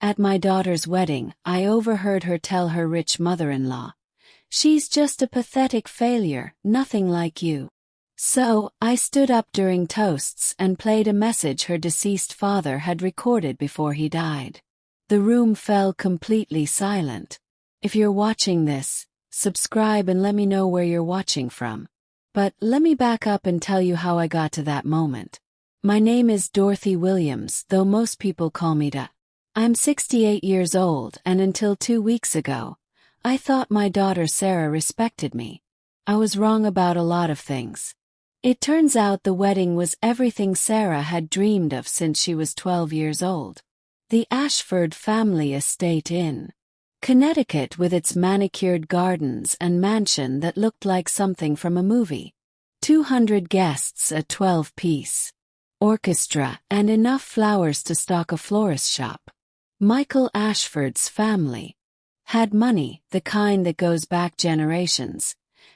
At my daughter's wedding, I overheard her tell her rich mother-in-law, "She's just a pathetic failure, nothing like you." So, I stood up during toasts and played a message her deceased father had recorded before he died. The room fell completely silent. If you're watching this, subscribe and let me know where you're watching from. But let me back up and tell you how I got to that moment. My name is Dorothy Williams, though most people call me Da. I'm 68 years old, and until 2 weeks ago, I thought my daughter Sarah respected me. I was wrong about a lot of things. It turns out the wedding was everything Sarah had dreamed of since she was 12 years old. The Ashford family estate in Connecticut, with its manicured gardens and mansion that looked like something from a movie. 200 guests, a 12-piece orchestra, and enough flowers to stock a florist shop. Michael Ashford's family had money, the kind that goes back generations,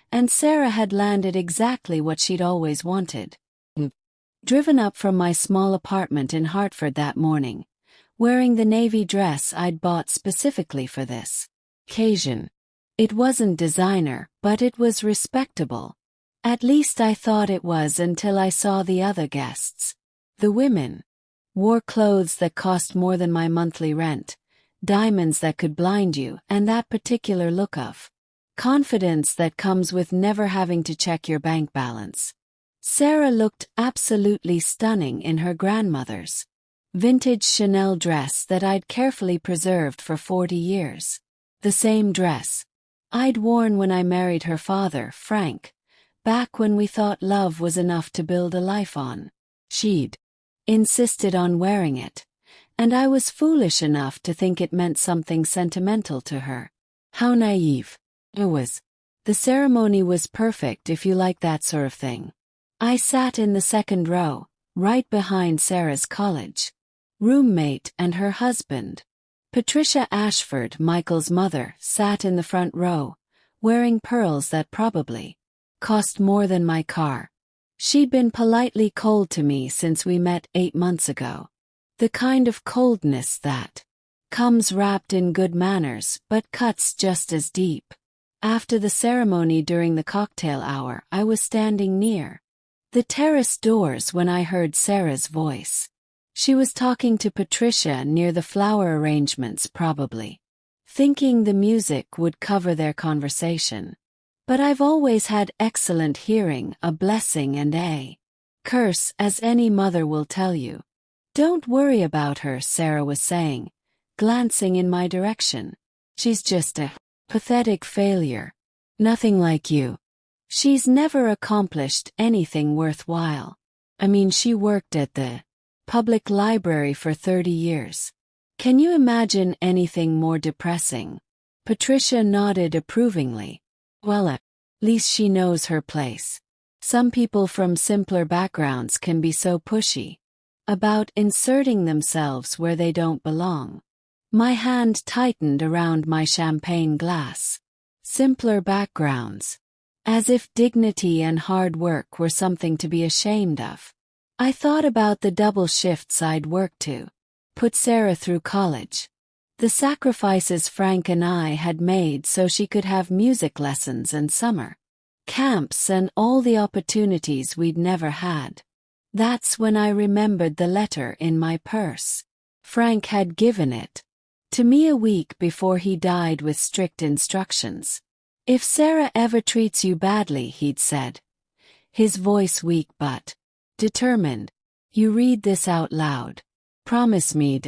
and Sarah had landed exactly what she'd always wanted. Driven up from my small apartment in Hartford that morning, wearing the navy dress I'd bought specifically for this occasion. It wasn't designer, but it was respectable. At least I thought it was until I saw the other guests. The women wore clothes that cost more than my monthly rent, diamonds that could blind you, and that particular look of confidence that comes with never having to check your bank balance. Sarah looked absolutely stunning in her grandmother's vintage Chanel dress that I'd carefully preserved for 40 years. The same dress I'd worn when I married her father, Frank, back when we thought love was enough to build a life on. She'd insisted on wearing it, and I was foolish enough to think it meant something sentimental to her. How naive it was. The ceremony was perfect if you like that sort of thing. I sat in the second row, right behind Sarah's college roommate and her husband. Patricia Ashford, Michael's mother, sat in the front row, wearing pearls that probably cost more than my car. She'd been politely cold to me since we met 8 months ago. The kind of coldness that comes wrapped in good manners but cuts just as deep. After the ceremony during the cocktail hour, I was standing near the terrace doors when I heard Sarah's voice. She was talking to Patricia near the flower arrangements, probably thinking the music would cover their conversation. But I've always had excellent hearing, a blessing and a curse, as any mother will tell you. "Don't worry about her," Sarah was saying, glancing in my direction. "She's just a pathetic failure. Nothing like you. She's never accomplished anything worthwhile. I mean, she worked at the public library for 30 years. Can you imagine anything more depressing?" Patricia nodded approvingly. "Well, at least she knows her place. Some people from simpler backgrounds can be so pushy about inserting themselves where they don't belong." My hand tightened around my champagne glass. Simpler backgrounds. As if dignity and hard work were something to be ashamed of. I thought about the double shifts I'd worked to put Sarah through college, the sacrifices Frank and I had made so she could have music lessons and summer camps and all the opportunities we'd never had. That's when I remembered the letter in my purse. Frank had given it to me a week before he died with strict instructions. "If Sarah ever treats you badly," he'd said, his voice weak but determined, "you read this out loud. Promise me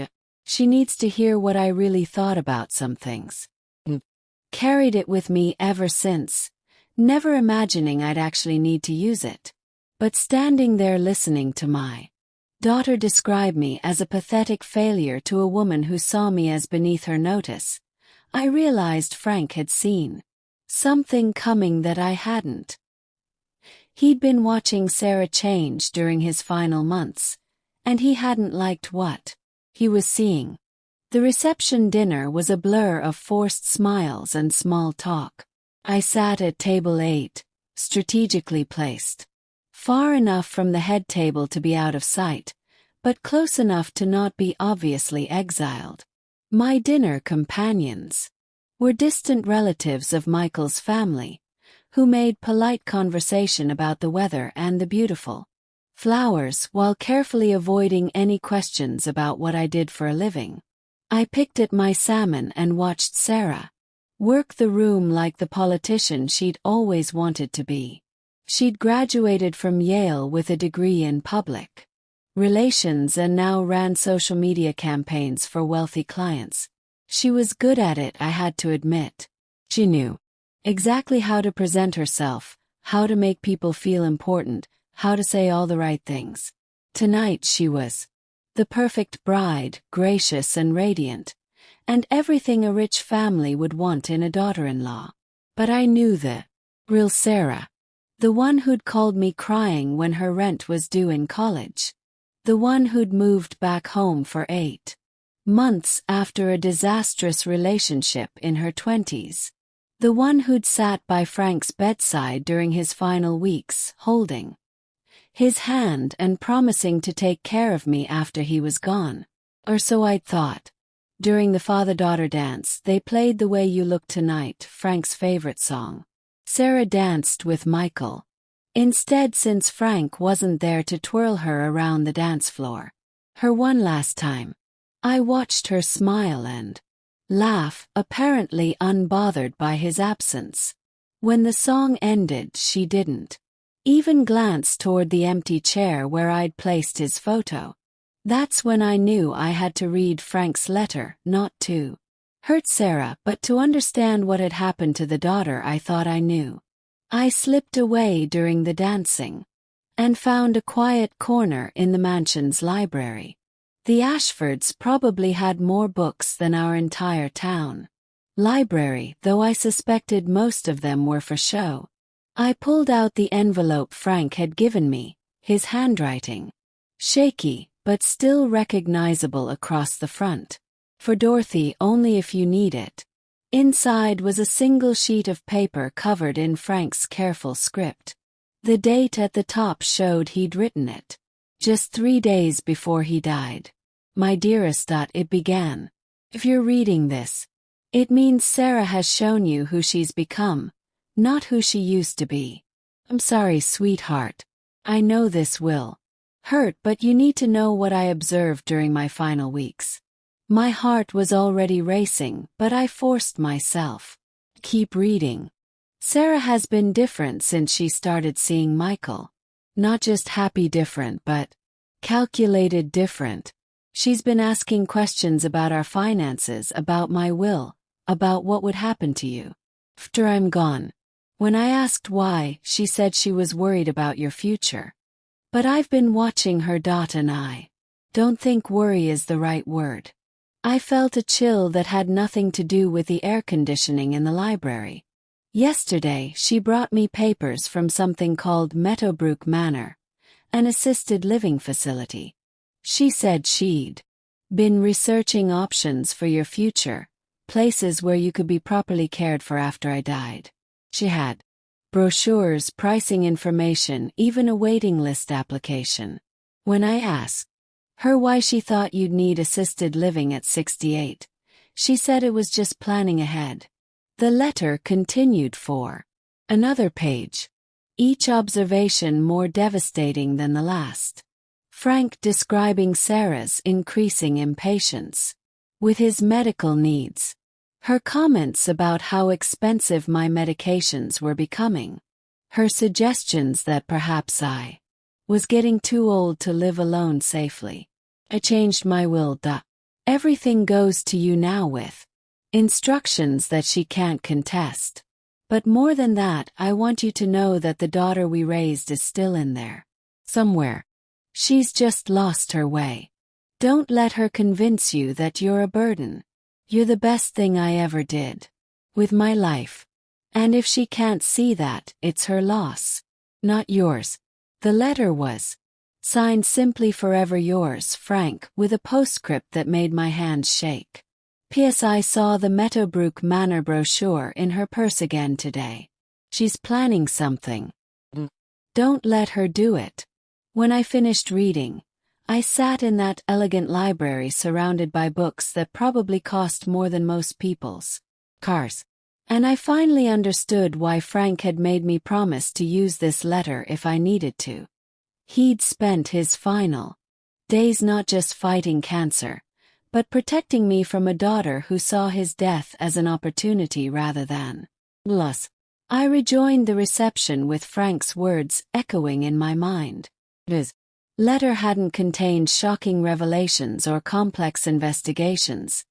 she needs to hear what I really thought about some things." Carried it with me ever since, never imagining I'd actually need to use it. But standing there listening to my daughter describe me as a pathetic failure to a woman who saw me as beneath her notice, I realized Frank had seen something coming that I hadn't. He'd been watching Sarah change during his final months, and he hadn't liked what he was seeing. The reception dinner was a blur of forced smiles and small talk. I sat at table 8, strategically placed, far enough from the head table to be out of sight, but close enough to not be obviously exiled. My dinner companions were distant relatives of Michael's family, who made polite conversation about the weather and the beautiful flowers while carefully avoiding any questions about what I did for a living. I picked at my salmon and watched Sarah work the room like the politician she'd always wanted to be. She'd graduated from Yale with a degree in public relations and now ran social media campaigns for wealthy clients. She was good at it, I had to admit. She knew exactly how to present herself, how to make people feel important, how to say all the right things. Tonight she was the perfect bride, gracious and radiant, and everything a rich family would want in a daughter-in-law. But I knew the real Sarah, the one who'd called me crying when her rent was due in college, the one who'd moved back home for 8 months after a disastrous relationship in her 20s, the one who'd sat by Frank's bedside during his final weeks, holding his hand and promising to take care of me after he was gone. Or so I'd thought. During the father-daughter dance, they played The Way You Look Tonight, Frank's favorite song. Sarah danced with Michael instead, since Frank wasn't there to twirl her around the dance floor. Her one last time. I watched her smile and laugh, apparently unbothered by his absence. When the song ended, she didn't even glance toward the empty chair where I'd placed his photo. That's when I knew I had to read Frank's letter, not to hurt Sarah, but to understand what had happened to the daughter I thought I knew. I slipped away during the dancing and found a quiet corner in the mansion's library. The Ashfords probably had more books than our entire town library, though I suspected most of them were for show. I pulled out the envelope Frank had given me, his handwriting shaky, but still recognizable across the front. For Dorothy, only if you need it. Inside was a single sheet of paper covered in Frank's careful script. The date at the top showed he'd written it just 3 days before he died. My dearest. It began. If you're reading this, it means Sarah has shown you who she's become, not who she used to be. I'm sorry, sweetheart. I know this will hurt, but you need to know what I observed during my final weeks. My heart was already racing, but I forced myself. Keep reading. Sarah has been different since she started seeing Michael. Not just happy different, but calculated different. She's been asking questions about our finances, about my will, about what would happen to you after I'm gone. When I asked why, she said she was worried about your future. But I've been watching her. And I don't think worry is the right word. I felt a chill that had nothing to do with the air conditioning in the library. Yesterday, she brought me papers from something called Meadowbrook Manor, an assisted living facility. She said she'd been researching options for your future, places where you could be properly cared for after I died. She had brochures, pricing information, even a waiting list application. When I asked her why she thought you'd need assisted living at 68, she said it was just planning ahead. The letter continued for another page, each observation more devastating than the last. Frank describing Sarah's increasing impatience with his medical needs. Her comments about how expensive my medications were becoming. Her suggestions that perhaps I was getting too old to live alone safely. I changed my will. Everything goes to you now, with instructions that she can't contest. But more than that, I want you to know that the daughter we raised is still in there somewhere. She's just lost her way. Don't let her convince you that you're a burden. You're the best thing I ever did with my life. And if she can't see that, it's her loss, not yours. The letter was signed simply "Forever yours, Frank," with a postscript that made my hands shake. P.S. I saw the Meadowbrook Manor brochure in her purse again today. She's planning something. Don't let her do it. When I finished reading, I sat in that elegant library surrounded by books that probably cost more than most people's cars. And I finally understood why Frank had made me promise to use this letter if I needed to. He'd spent his final days not just fighting cancer, but protecting me from a daughter who saw his death as an opportunity rather than loss. I rejoined the reception with Frank's words echoing in my mind. His letter hadn't contained shocking revelations or complex investigations,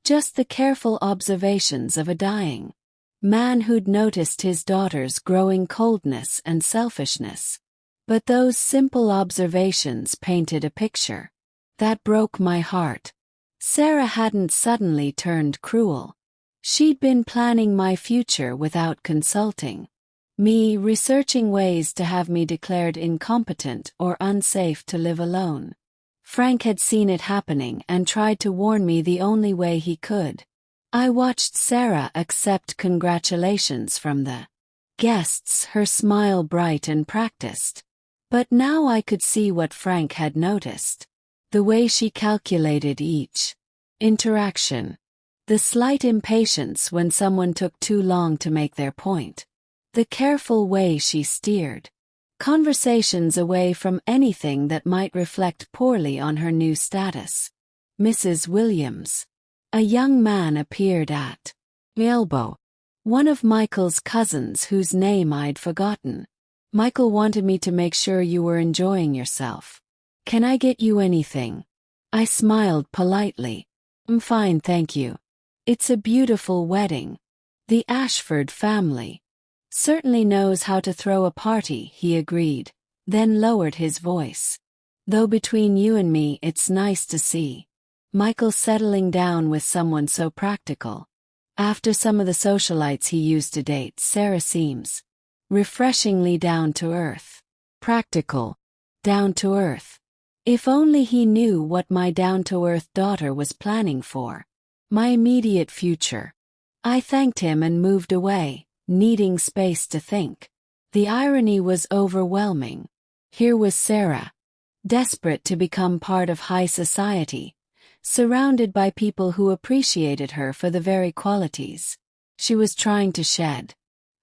just the careful observations of a dying man who'd noticed his daughter's growing coldness and selfishness. But those simple observations painted a picture that broke my heart. Sarah hadn't suddenly turned cruel. She'd been planning my future without consulting me, researching ways to have me declared incompetent or unsafe to live alone. Frank had seen it happening and tried to warn me the only way he could. I watched Sarah accept congratulations from the guests, her smile bright and practiced. But now I could see what Frank had noticed. The way she calculated each interaction. The slight impatience when someone took too long to make their point. The careful way she steered conversations away from anything that might reflect poorly on her new status. Mrs. Williams. A young man appeared at my elbow. One of Michael's cousins whose name I'd forgotten. Michael wanted me to make sure you were enjoying yourself. Can I get you anything? I smiled politely. I'm fine, thank you. It's a beautiful wedding. The Ashford family certainly knows how to throw a party, he agreed, then lowered his voice. Though between you and me, it's nice to see Michael settling down with someone so practical. After some of the socialites he used to date, Sarah seems refreshingly down to earth. Practical. Down to earth. If only he knew what my down to earth daughter was planning for my immediate future. I thanked him and moved away, needing space to think. The irony was overwhelming. Here was Sarah, desperate to become part of high society, surrounded by people who appreciated her for the very qualities she was trying to shed.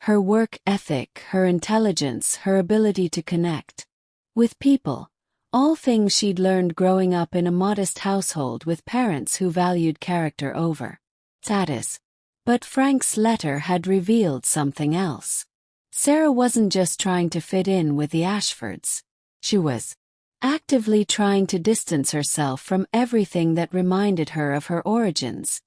Her work ethic, her intelligence, her ability to connect with people, all things she'd learned growing up in a modest household with parents who valued character over status. But Frank's letter had revealed something else. Sarah wasn't just trying to fit in with the Ashfords. She was actively trying to distance herself from everything that reminded her of her origins,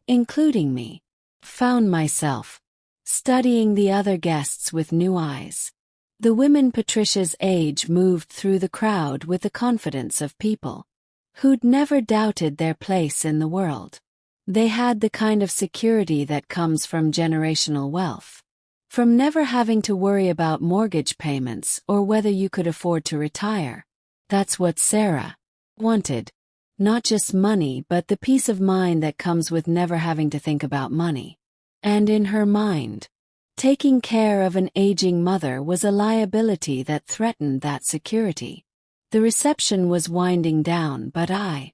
including me. Found myself studying the other guests with new eyes. The women Patricia's age moved through the crowd with the confidence of people who'd never doubted their place in the world. They had the kind of security that comes from generational wealth. From never having to worry about mortgage payments or whether you could afford to retire. That's what Sarah wanted. Not just money, but the peace of mind that comes with never having to think about money. And in her mind, taking care of an aging mother was a liability that threatened that security. The reception was winding down, but I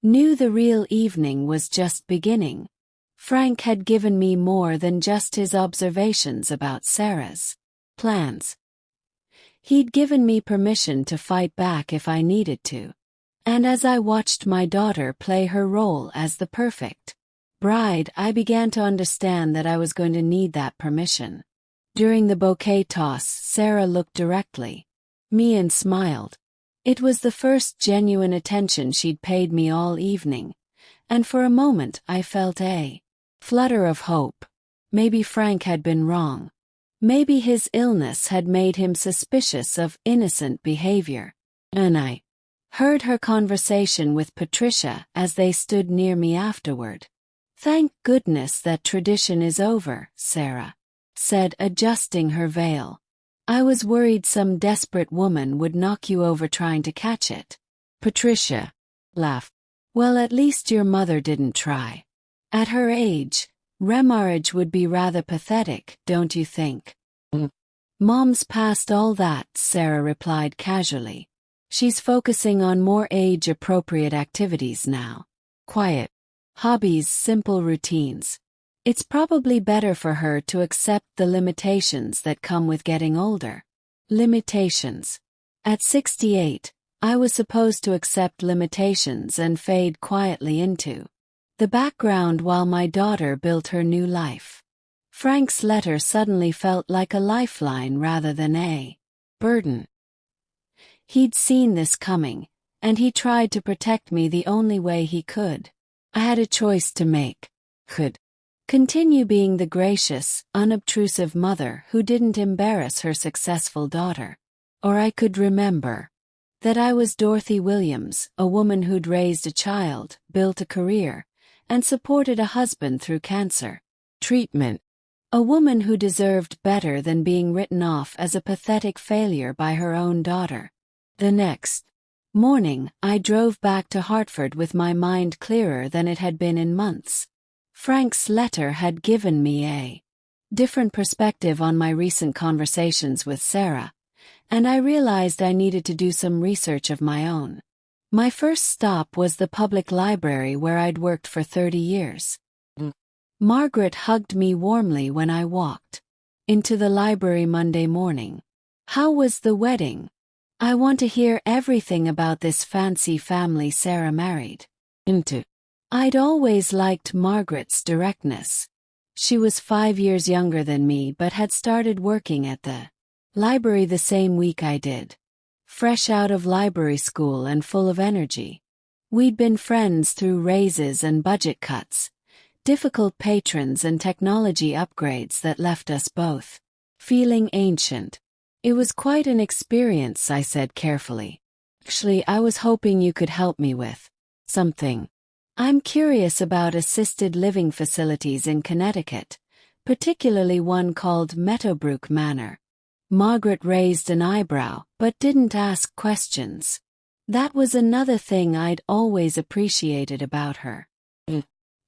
knew the real evening was just beginning. Frank had given me more than just his observations about Sarah's plans. He'd given me permission to fight back if I needed to. And as I watched my daughter play her role as the perfect bride, I began to understand that I was going to need that permission. During the bouquet toss, Sarah looked directly at me and smiled. It was the first genuine attention she'd paid me all evening, and for a moment I felt a flutter of hope. Maybe Frank had been wrong. Maybe his illness had made him suspicious of innocent behavior. And I heard her conversation with Patricia as they stood near me afterward. "Thank goodness that tradition is over," Sarah said, adjusting her veil. "I was worried some desperate woman would knock you over trying to catch it." Patricia laughed. "Well, at least your mother didn't try. At her age, remarriage would be rather pathetic, don't you think?" "Mom's past all that," Sarah replied casually. She's focusing on more age-appropriate activities now. Quiet hobbies, simple routines. It's probably better for her to accept the limitations that come with getting older. Limitations. At 68, I was supposed to accept limitations and fade quietly into the background while my daughter built her new life. Frank's letter suddenly felt like a lifeline rather than a burden. He'd seen this coming, and he tried to protect me the only way he could. I had a choice to make. Could continue being the gracious, unobtrusive mother who didn't embarrass her successful daughter. Or I could remember that I was Dorothy Williams, a woman who'd raised a child, built a career, and supported a husband through cancer treatment. A woman who deserved better than being written off as a pathetic failure by her own daughter. The next morning, I drove back to Hartford with my mind clearer than it had been in months. Frank's letter had given me a different perspective on my recent conversations with Sarah, and I realized I needed to do some research of my own. My first stop was the public library where I'd worked for 30 years. Margaret hugged me warmly when I walked into the library Monday morning. How was the wedding? I want to hear everything about this fancy family Sarah married into. I'd always liked Margaret's directness. She was 5 years younger than me but had started working at the library the same week I did. Fresh out of library school and full of energy. We'd been friends through raises and budget cuts, difficult patrons and technology upgrades that left us both feeling ancient. It was quite an experience, I said carefully. Actually, I was hoping you could help me with something. I'm curious about assisted living facilities in Connecticut, particularly one called Meadowbrook Manor. Margaret raised an eyebrow, but didn't ask questions. That was another thing I'd always appreciated about her.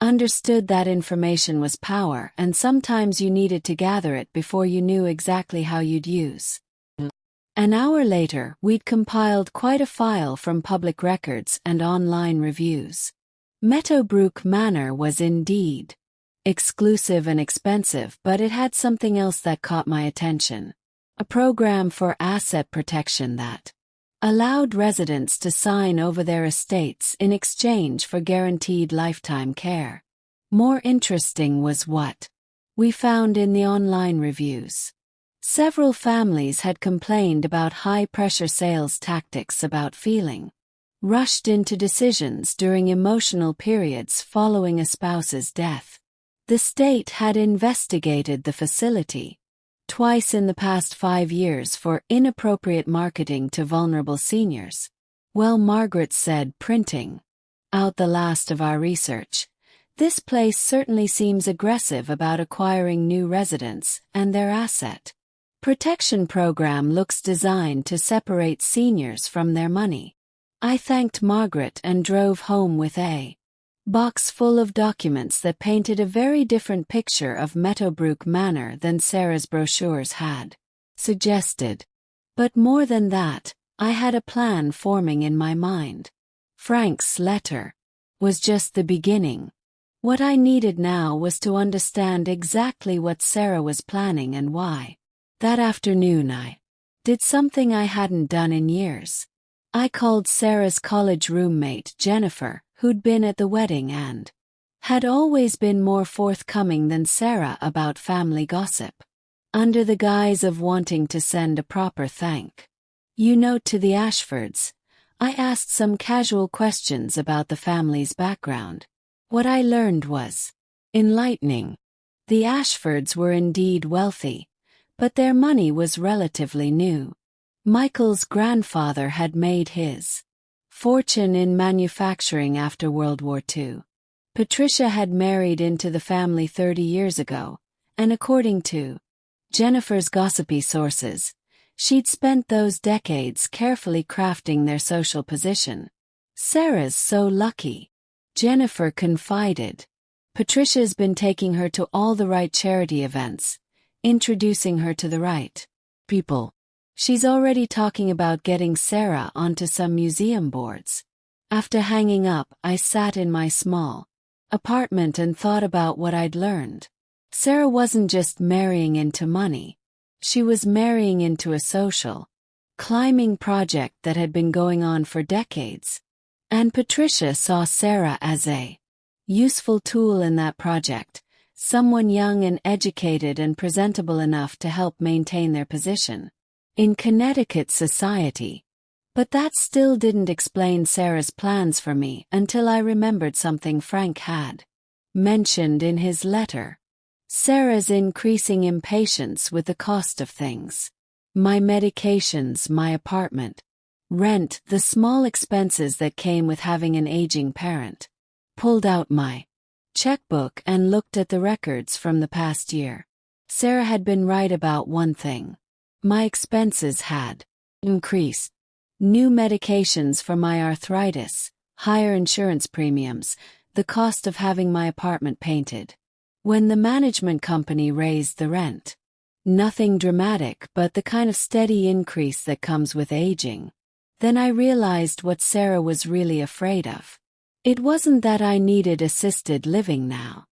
Understood that information was power, and sometimes you needed to gather it before you knew exactly how you'd use. An hour later, we'd compiled quite a file from public records and online reviews. Meadowbrook Manor was indeed exclusive and expensive, but it had something else that caught my attention. A program for asset protection that allowed residents to sign over their estates in exchange for guaranteed lifetime care. More interesting was what we found in the online reviews. Several families had complained about high-pressure sales tactics, about feeling rushed into decisions during emotional periods following a spouse's death. The state had investigated the facility twice in the past 5 years for inappropriate marketing to vulnerable seniors. Well, Margaret said, printing out the last of our research, this place certainly seems aggressive about acquiring new residents, and their asset protection program looks designed to separate seniors from their money. I thanked Margaret and drove home with a box full of documents that painted a very different picture of Meadowbrook Manor than Sarah's brochures had suggested. But more than that, I had a plan forming in my mind. Frank's letter was just the beginning. What I needed now was to understand exactly what Sarah was planning and why. That afternoon I did something I hadn't done in years. I called Sarah's college roommate, Jennifer, who'd been at the wedding and had always been more forthcoming than Sarah about family gossip. Under the guise of wanting to send a proper thank you note to the Ashfords, I asked some casual questions about the family's background. What I learned was enlightening. The Ashfords were indeed wealthy, but their money was relatively new. Michael's grandfather had made his fortune in manufacturing after World War II. Patricia had married into the family 30 years ago, and according to Jennifer's gossipy sources, she'd spent those decades carefully crafting their social position. Sarah's so lucky, Jennifer confided. Patricia's been taking her to all the right charity events, introducing her to the right people. She's already talking about getting Sarah onto some museum boards. After hanging up, I sat in my small apartment and thought about what I'd learned. Sarah wasn't just marrying into money. She was marrying into a social climbing project that had been going on for decades. And Patricia saw Sarah as a useful tool in that project, someone young and educated and presentable enough to help maintain their position in Connecticut society. But that still didn't explain Sarah's plans for me until I remembered something Frank had mentioned in his letter. Sarah's increasing impatience with the cost of things. My medications, my apartment, rent, the small expenses that came with having an aging parent. Pulled out my checkbook and looked at the records from the past year. Sarah had been right about one thing. My expenses had increased. New medications for my arthritis, higher insurance premiums, the cost of having my apartment painted. When the management company raised the rent. Nothing dramatic, but the kind of steady increase that comes with aging. Then I realized what Sarah was really afraid of. It wasn't that I needed assisted living now.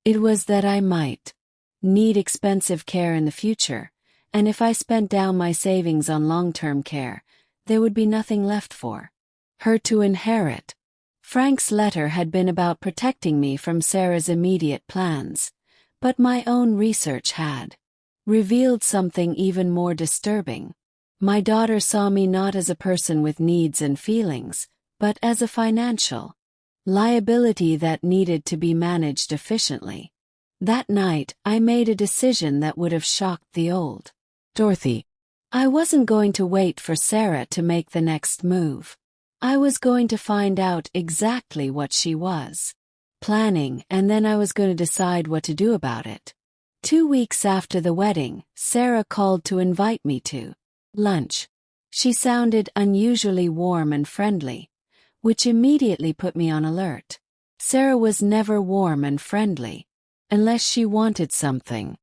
It was that I might need expensive care in the future, and if I spent down my savings on long-term care, there would be nothing left for her to inherit. Frank's letter had been about protecting me from Sarah's immediate plans, but my own research had revealed something even more disturbing. My daughter saw me not as a person with needs and feelings, but as a financial liability that needed to be managed efficiently. That night, I made a decision that would have shocked the old Dorothy. I wasn't going to wait for Sarah to make the next move. I was going to find out exactly what she was planning, and then I was going to decide what to do about it. 2 weeks after the wedding, Sarah called to invite me to lunch. She sounded unusually warm and friendly, which immediately put me on alert. Sarah was never warm and friendly, unless she wanted something.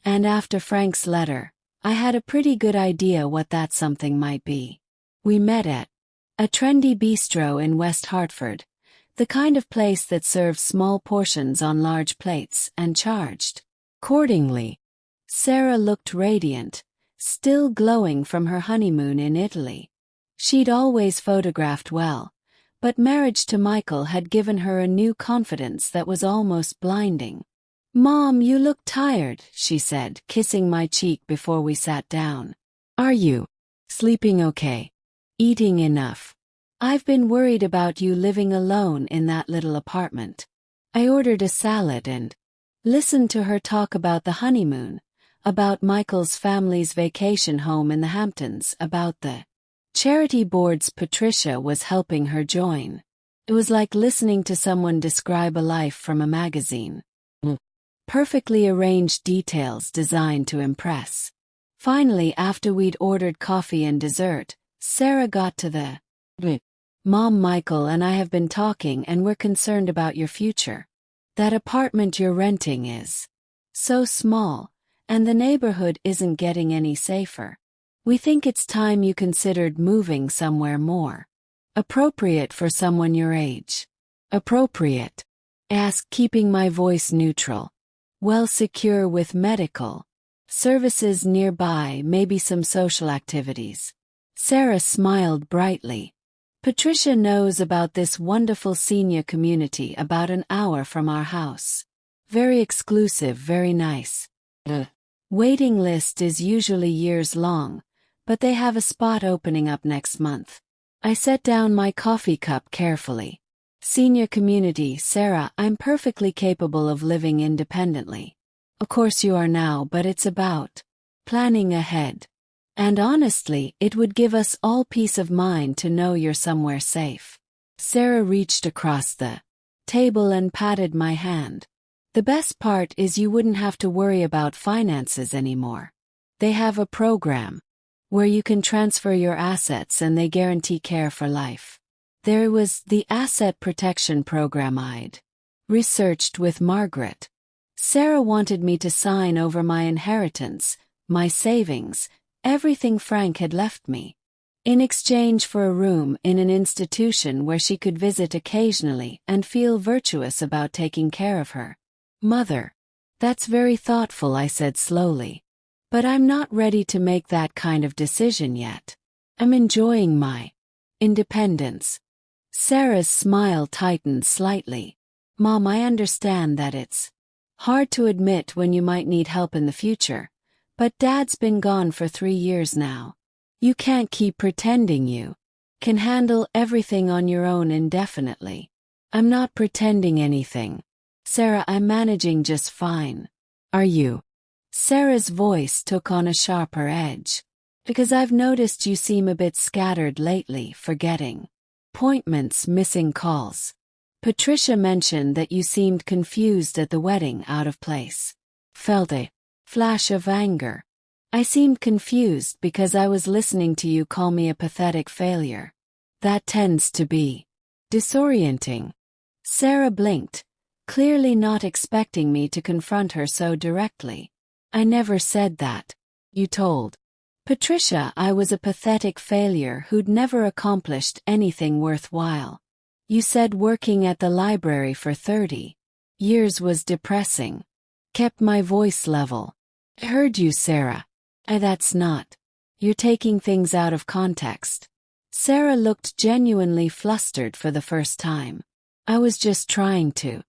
And after Frank's letter, I had a pretty good idea what that something might be. We met at a trendy bistro in West Hartford, the kind of place that serves small portions on large plates and charged accordingly. Sarah looked radiant, still glowing from her honeymoon in Italy. She'd always photographed well, but marriage to Michael had given her a new confidence that was almost blinding. "Mom, you look tired," she said, kissing my cheek before we sat down. "Are you sleeping okay? Eating enough? I've been worried about you living alone in that little apartment." I ordered a salad and listened to her talk about the honeymoon, about Michael's family's vacation home in the Hamptons, about the charity boards Patricia was helping her join. It was like listening to someone describe a life from a magazine. Perfectly arranged details designed to impress. Finally, after we'd ordered coffee and dessert, Sarah got to the "Mom, Michael and I have been talking and we're concerned about your future. That apartment you're renting is so small, and the neighborhood isn't getting any safer. We think it's time you considered moving somewhere more appropriate for someone your age." "Appropriate?" asked, keeping my voice neutral. "Well, secure with medical services nearby, maybe some social activities." Sarah smiled brightly. "Patricia knows about this wonderful senior community about an hour from our house. Very exclusive, very nice. The waiting list is usually years long, but they have a spot opening up next month." I set down my coffee cup carefully. "Senior community, Sarah, I'm perfectly capable of living independently. Of course you are now, but it's about planning ahead. And honestly, it would give us all peace of mind to know you're somewhere safe." Sarah reached across the table and patted my hand. "The best part is you wouldn't have to worry about finances anymore. They have a program where you can transfer your assets and they guarantee care for life. There was the asset protection program I'd researched with Margaret. Sarah wanted me to sign over my inheritance, my savings, everything Frank had left me, in exchange for a room in an institution where she could visit occasionally and feel virtuous about taking care of her mother. That's very thoughtful, I said slowly. But I'm not ready to make that kind of decision yet. I'm enjoying my independence. Sarah's smile tightened slightly. Mom, I understand that it's hard to admit when you might need help in the future, but Dad's been gone for 3 years now. You can't keep pretending you can handle everything on your own indefinitely. I'm not pretending anything. Sarah, I'm managing just fine. Are you? Sarah's voice took on a sharper edge. Because I've noticed you seem a bit scattered lately, forgetting appointments, missing calls. Patricia mentioned that you seemed confused at the wedding, out of place. Felt a flash of anger. I seemed confused because I was listening to you call me a pathetic failure. That tends to be disorienting. Sarah blinked, clearly not expecting me to confront her so directly. I never said that. You told Patricia I was a pathetic failure who'd never accomplished anything worthwhile. You said working at the library for 30 years was depressing. Kept my voice level. I heard you, Sarah. That's not. You're taking things out of context. Sarah looked genuinely flustered for the first time. I was just trying to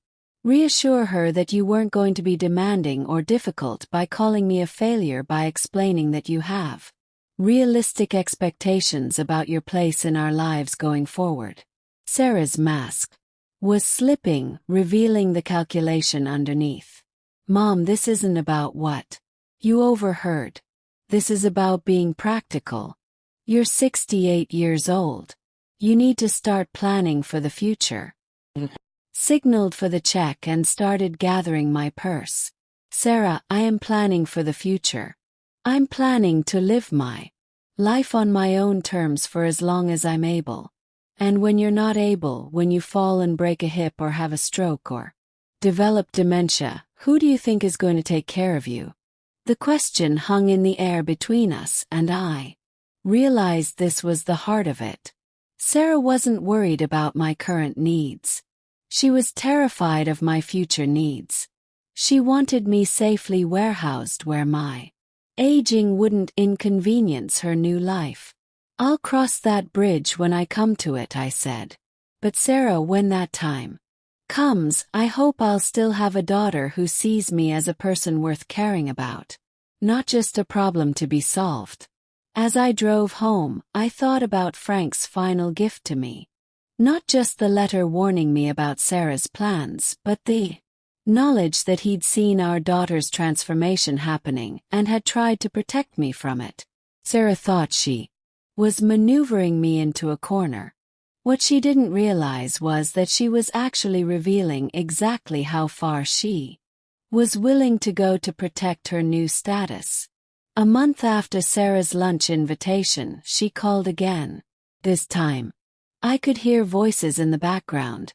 reassure her that you weren't going to be demanding or difficult by calling me a failure, by explaining that you have realistic expectations about your place in our lives going forward. Sarah's mask was slipping, revealing the calculation underneath. Mom, this isn't about what you overheard. This is about being practical. You're 68 years old. You need to start planning for the future. Signaled for the check and started gathering my purse. Sarah, I am planning for the future. I'm planning to live my life on my own terms for as long as I'm able. And when you're not able, when you fall and break a hip or have a stroke or develop dementia, who do you think is going to take care of you? The question hung in the air between us, and I realized this was the heart of it. Sarah wasn't worried about my current needs. She was terrified of my future needs. She wanted me safely warehoused where my aging wouldn't inconvenience her new life. I'll cross that bridge when I come to it, I said. But Sarah, when that time comes, I hope I'll still have a daughter who sees me as a person worth caring about, not just a problem to be solved. As I drove home, I thought about Frank's final gift to me. Not just the letter warning me about Sarah's plans, but the knowledge that he'd seen our daughter's transformation happening and had tried to protect me from it. Sarah thought she was maneuvering me into a corner. What she didn't realize was that she was actually revealing exactly how far she was willing to go to protect her new status. A month after Sarah's lunch invitation, she called again. This time, I could hear voices in the background,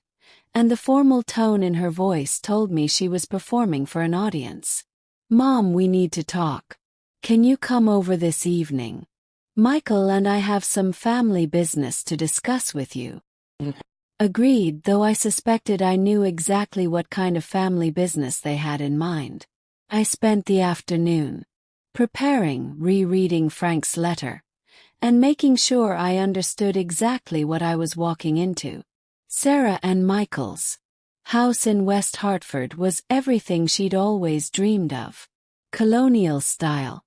and the formal tone in her voice told me she was performing for an audience. Mom, we need to talk. Can you come over this evening? Michael and I have some family business to discuss with you. Agreed, though I suspected I knew exactly what kind of family business they had in mind. I spent the afternoon preparing, rereading Frank's letter, and making sure I understood exactly what I was walking into. Sarah and Michael's house in West Hartford was everything she'd always dreamed of. Colonial style,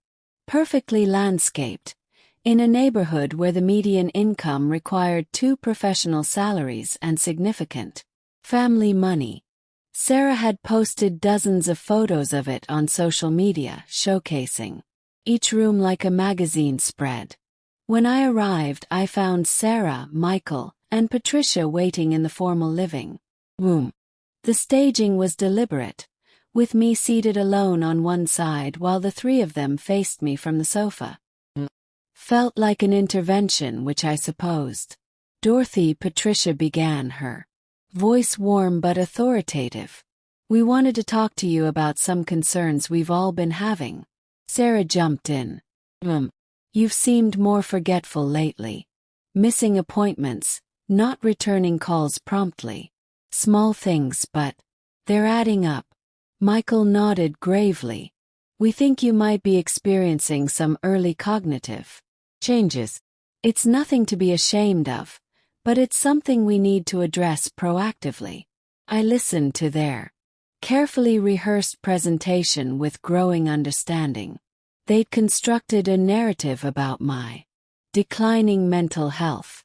perfectly landscaped, in a neighborhood where the median income required 2 professional salaries and significant family money. Sarah had posted dozens of photos of it on social media, showcasing each room like a magazine spread. When I arrived, I found Sarah, Michael, and Patricia waiting in the formal living room. The staging was deliberate, with me seated alone on one side while the 3 of them faced me from the sofa. Felt like an intervention, which I supposed. Dorothy, Patricia began, her voice warm but authoritative. We wanted to talk to you about some concerns we've all been having. Sarah jumped in. You've seemed more forgetful lately. Missing appointments, not returning calls promptly. Small things, but they're adding up. Michael nodded gravely. We think you might be experiencing some early cognitive changes. It's nothing to be ashamed of, but it's something we need to address proactively. I listened to their carefully rehearsed presentation with growing understanding. They'd constructed a narrative about my declining mental health.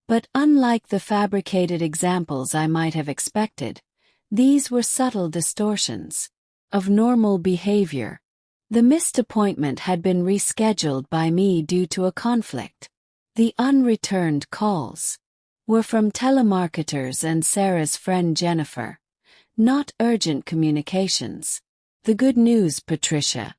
But unlike the fabricated examples I might have expected, these were subtle distortions of normal behavior. The missed appointment had been rescheduled by me due to a conflict. The unreturned calls were from telemarketers and Sarah's friend Jennifer, not urgent communications. The good news, Patricia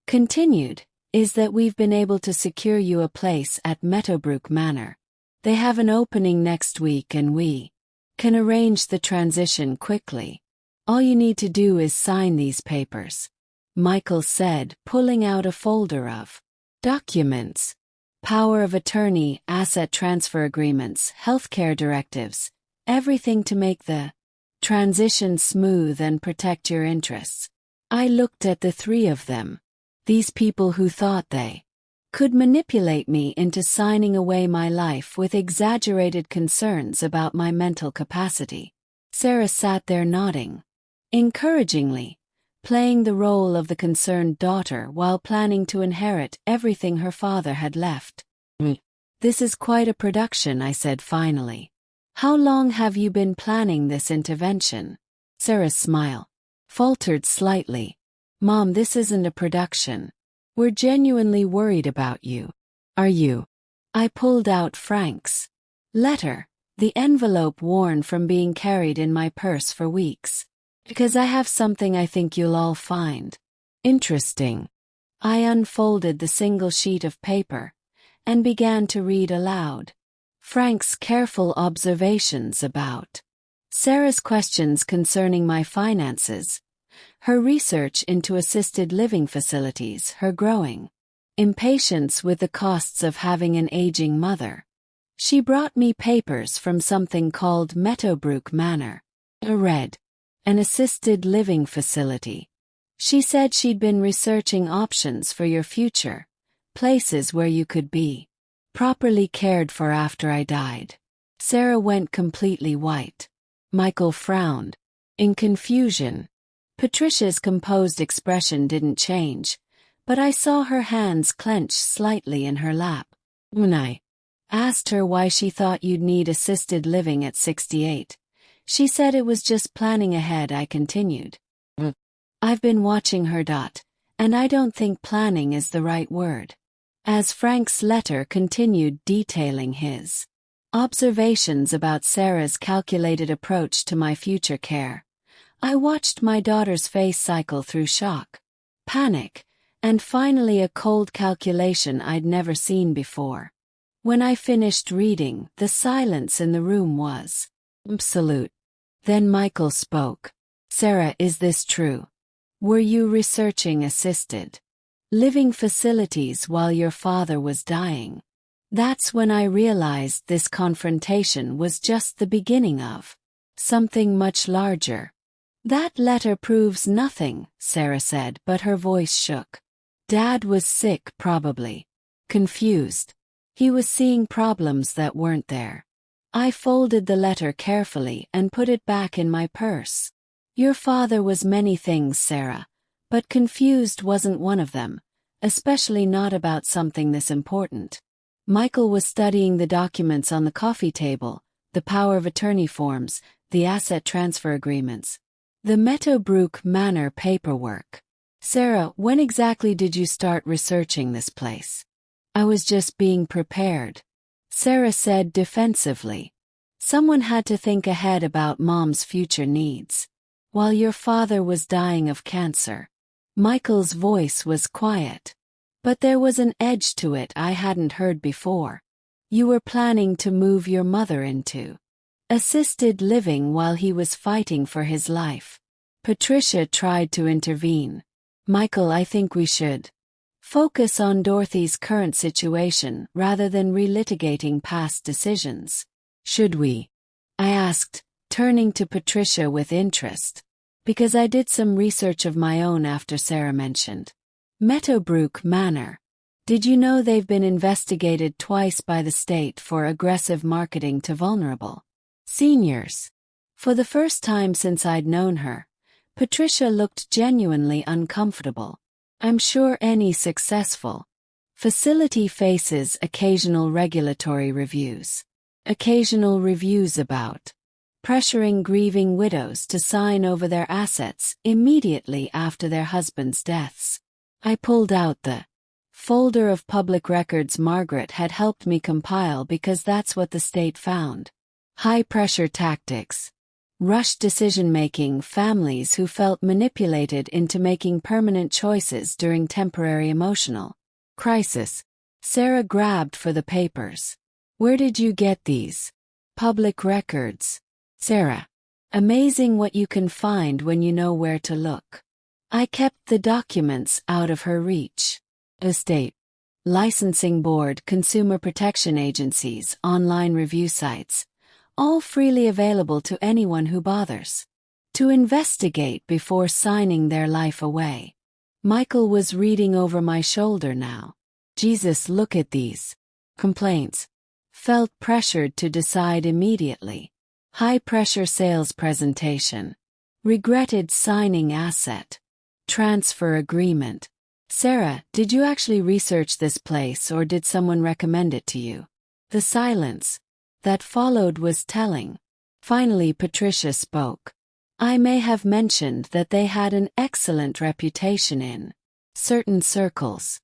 continued, is that we've been able to secure you a place at Meadowbrook Manor. They have an opening next week and we can arrange the transition quickly. All you need to do is sign these papers, Michael said, pulling out a folder of documents. Power of attorney, asset transfer agreements, healthcare directives, everything to make the transition smooth and protect your interests. I looked at the three of them. These people who thought they could manipulate me into signing away my life with exaggerated concerns about my mental capacity. Sarah sat there nodding encouragingly, playing the role of the concerned daughter while planning to inherit everything her father had left. This is quite a production, I said finally. How long have you been planning this intervention? Sarah's smile faltered slightly. Mom, this isn't a production. We're genuinely worried about you. Are you? I pulled out Frank's letter, the envelope worn from being carried in my purse for weeks. Because I have something I think you'll all find interesting. I unfolded the single sheet of paper and began to read aloud. Frank's careful observations about Sarah's questions concerning my finances, her research into assisted living facilities, her growing impatience with the costs of having an aging mother. She brought me papers from something called Meadowbrook Manor. I read. An assisted living facility. She said she'd been researching options for your future, places where you could be properly cared for after I died. Sarah went completely white. Michael frowned in confusion. Patricia's composed expression didn't change, but I saw her hands clench slightly in her lap. When I asked her why she thought you'd need assisted living at 68, she said it was just planning ahead. I continued. I've been watching her. And I don't think planning is the right word. As Frank's letter continued detailing his observations about Sarah's calculated approach to my future care, I watched my daughter's face cycle through shock, panic, and finally a cold calculation I'd never seen before. When I finished reading, the silence in the room was absolute. Then Michael spoke. Sarah, is this true? Were you researching assisted living facilities while your father was dying? That's when I realized this confrontation was just the beginning of something much larger. That letter proves nothing, Sarah said, but her voice shook. Dad was sick, probably. Confused. He was seeing problems that weren't there. I folded the letter carefully and put it back in my purse. Your father was many things, Sarah, but confused wasn't one of them, especially not about something this important. Michael was studying the documents on the coffee table, the power of attorney forms, the asset transfer agreements, the Meadowbrook Manor paperwork. Sarah, when exactly did you start researching this place? I was just being prepared, Sarah said defensively. Someone had to think ahead about Mom's future needs. While your father was dying of cancer. Michael's voice was quiet. But there was an edge to it I hadn't heard before. You were planning to move your mother into assisted living while he was fighting for his life. Patricia tried to intervene. Michael, I think we should Focus on Dorothy's current situation rather than relitigating past decisions. Should we? I asked, turning to Patricia with interest, because I did some research of my own after Sarah mentioned Meadowbrook Manor. Did you know they've been investigated twice by the state for aggressive marketing to vulnerable seniors? For the first time since I'd known her, Patricia looked genuinely uncomfortable. I'm sure any successful facility faces occasional regulatory reviews. Occasional reviews about pressuring grieving widows to sign over their assets immediately after their husbands' deaths. I pulled out the folder of public records Margaret had helped me compile because that's what the state found. High-pressure tactics. Rushed decision-making, families who felt manipulated into making permanent choices during temporary emotional crisis. Sarah grabbed for the papers. Where did you get these public records? Sarah. Amazing what you can find when you know where to look. I kept the documents out of her reach. Estate, licensing board, consumer protection agencies, online review sites, all freely available to anyone who bothers to investigate before signing their life away. Michael was reading over my shoulder now. Jesus, look at these complaints. Felt pressured to decide immediately. High-pressure sales presentation. Regretted signing asset transfer agreement. Sarah, did you actually research this place or did someone recommend it to you? The silence that followed was telling. Finally, Patricia spoke. I may have mentioned that they had an excellent reputation in certain circles.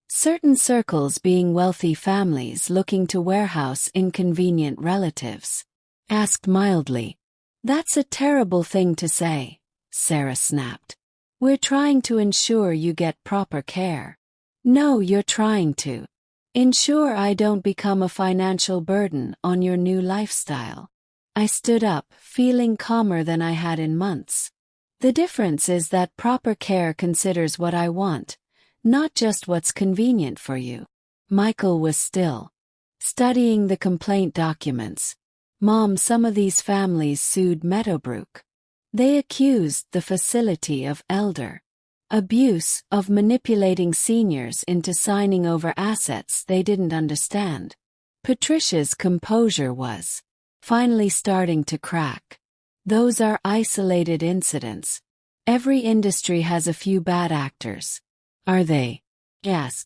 Certain circles being wealthy families looking to warehouse inconvenient relatives. Asked mildly. That's a terrible thing to say, Sarah snapped. We're trying to ensure you get proper care. No, you're trying to ensure I don't become a financial burden on your new lifestyle. I stood up, feeling calmer than I had in months. The difference is that proper care considers what I want, not just what's convenient for you. Michael was still studying the complaint documents. Mom, some of these families sued Meadowbrook. They accused the facility of elder abuse, of manipulating seniors into signing over assets they didn't understand. Patricia's composure was finally starting to crack. Those are isolated incidents. Every industry has a few bad actors. Are they? Yes.